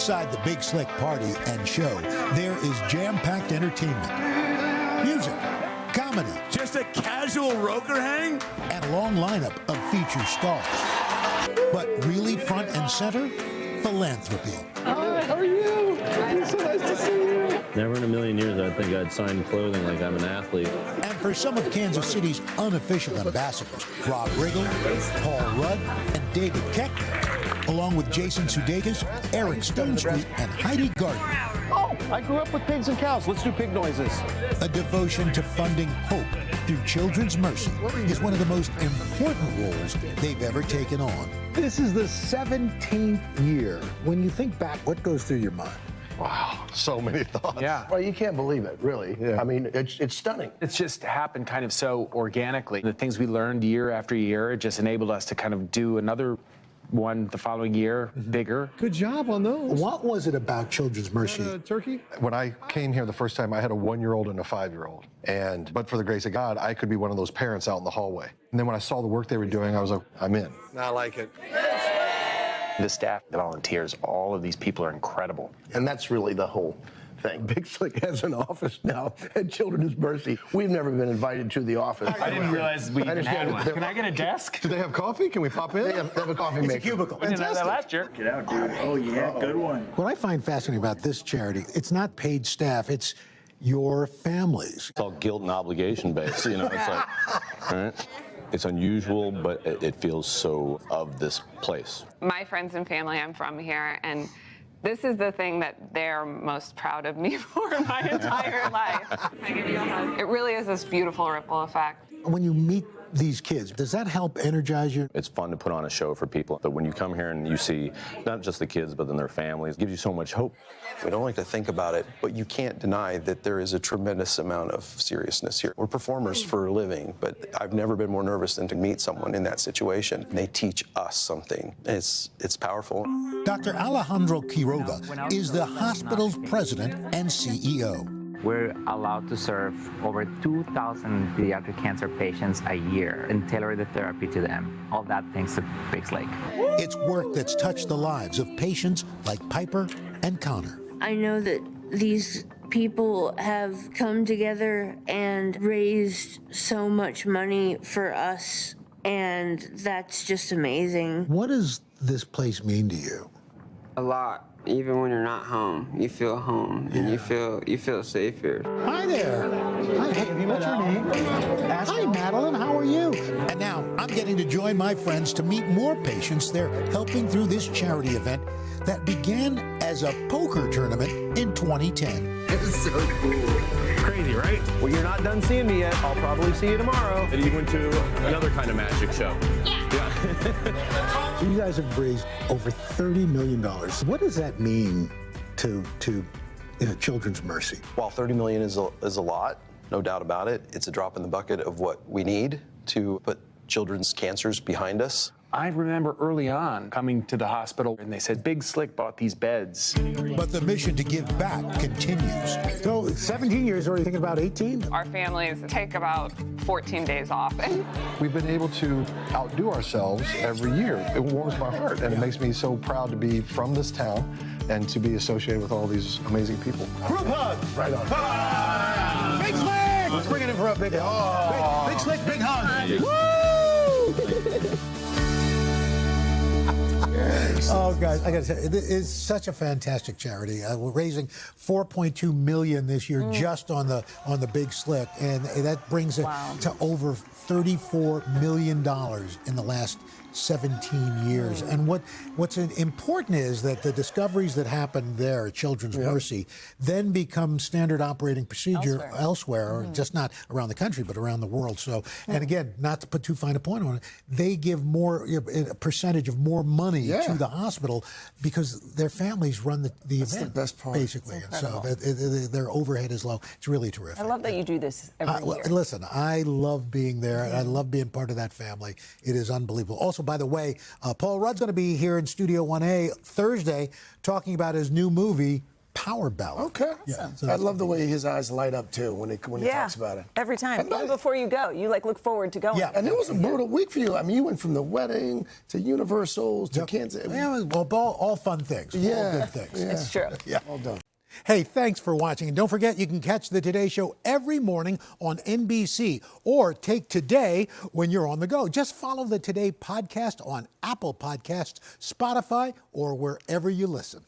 Inside the Big Slick party and show, there is jam-packed entertainment, music, comedy, just a casual Roker hang, and a long lineup of featured stars. But really front and center, philanthropy. Hi, how are you? It's so nice to see you. Never in a million years I think I'd sign clothing like I'm an athlete. And for some of Kansas City's unofficial ambassadors, Rob Riggle, Paul Rudd, and David Koechner, along with Jason Sudeikis, Eric Stonestreet, and Heidi Gardner. Oh, I grew up with pigs and cows. Let's do pig noises. A devotion to funding hope through Children's Mercy is one of the most important roles they've ever taken on. This is the 17th year. When you think back, what goes through your mind? Wow, so many thoughts. Yeah. Well, you can't believe it, really. Yeah. I mean, it's stunning. It's just happened kind of so organically. The things we learned year after year, it just enabled us to kind of do another one the following year, bigger. Good job on those. What was it about Children's Mercy? Turkey? When I came here the first time, I had a 1-year-old and a 5-year-old. But for the grace of God, I could be one of those parents out in the hallway. And then when I saw the work they were doing, I was like, I'm in. I like it. The staff, the volunteers, all of these people are incredible. And that's really the whole thing. Big Slick has an office now at Children's Mercy. We've never been invited to the office. I didn't realize we even had one. Can I get a desk? Do they have coffee? Can we pop in? They have a coffee maker. It's a cubicle. We didn't have that last year. Get out, dude. Oh, yeah, good one. What I find fascinating about this charity, it's not paid staff, it's your families. It's all guilt and obligation based, you know, it's like, right? It's unusual, but it feels so of this place. My friends and family, I'm from here, and this is the thing that they're most proud of me for my entire life. I give you a hug. It really is this beautiful ripple effect. When you meet these kids, does that help energize you? It's fun to put on a show for people, but when you come here and you see not just the kids, but then their families, it gives you so much hope. We don't like to think about it, but you can't deny that there is a tremendous amount of seriousness here. We're performers for a living, but I've never been more nervous than to meet someone in that situation. They teach us something. It's powerful. Dr. Alejandro Quiroga is the hospital's president and CEO. We're allowed to serve over 2,000 pediatric cancer patients a year and tailor the therapy to them. All that thanks to Big Slick. It's work that's touched the lives of patients like Piper and Connor. I know that these people have come together and raised so much money for us, and that's just amazing. What does this place mean to you? A lot. Even when you're not home, you feel home, and you feel safe here. Hi there. Hi, hey, what's your name? Hi, Madeline. How are you? And now I'm getting to join my friends to meet more patients they're helping through this charity event that began as a poker tournament in 2010. It's so cool. Crazy, right? Well, you're not done seeing me yet. I'll probably see you tomorrow. And you went to another kind of magic show. You guys have raised over $30 million. What does that mean to Children's Mercy? While $30 million is a lot, no doubt about it, it's a drop in the bucket of what we need to put children's cancers behind us. I remember early on coming to the hospital and they said, Big Slick bought these beds. But the mission to give back continues. So 17 years, or are you thinking about 18? Our families take about 14 days off. We've been able to outdo ourselves every year. It warms my heart, and it makes me so proud to be from this town and to be associated with all these amazing people. Group hug! Right on. Ah! Big Slick! Let's bring it in for a big hug. Oh. Big Slick, big hug! Woo! Oh, guys, I got to say, it is such a fantastic charity. We're raising $4.2 million this year just on the Big Slick, and that brings it to over $34 million in the last 17 years. And what's important is that the discoveries that happened there at Children's Mercy then become standard operating procedure elsewhere, or just not around the country, but around the world. So, and again, not to put too fine a point on it, they give more, a percentage of more money to the hospital because their families run the That's event. The best part. Basically. And so their overhead is low. It's really terrific. I love that you do this every year. Listen, I love being there, and I love being part of that family. It is unbelievable. Also, by the way, Paul Rudd's going to be here in Studio 1A Thursday talking about his new movie, power ballad. Okay. Yeah, so I love the way his eyes light up too when he talks about it. Every time, even before you go, you like look forward to going. Yeah, and it was a brutal week for you. I mean, you went from the wedding to Universals to Kansas. Yeah, well, all fun things. Yeah, all good things. Yeah. It's true. Yeah. Well done. Hey, thanks for watching. And don't forget, you can catch the Today Show every morning on NBC or take Today when you're on the go. Just follow the Today podcast on Apple Podcasts, Spotify, or wherever you listen.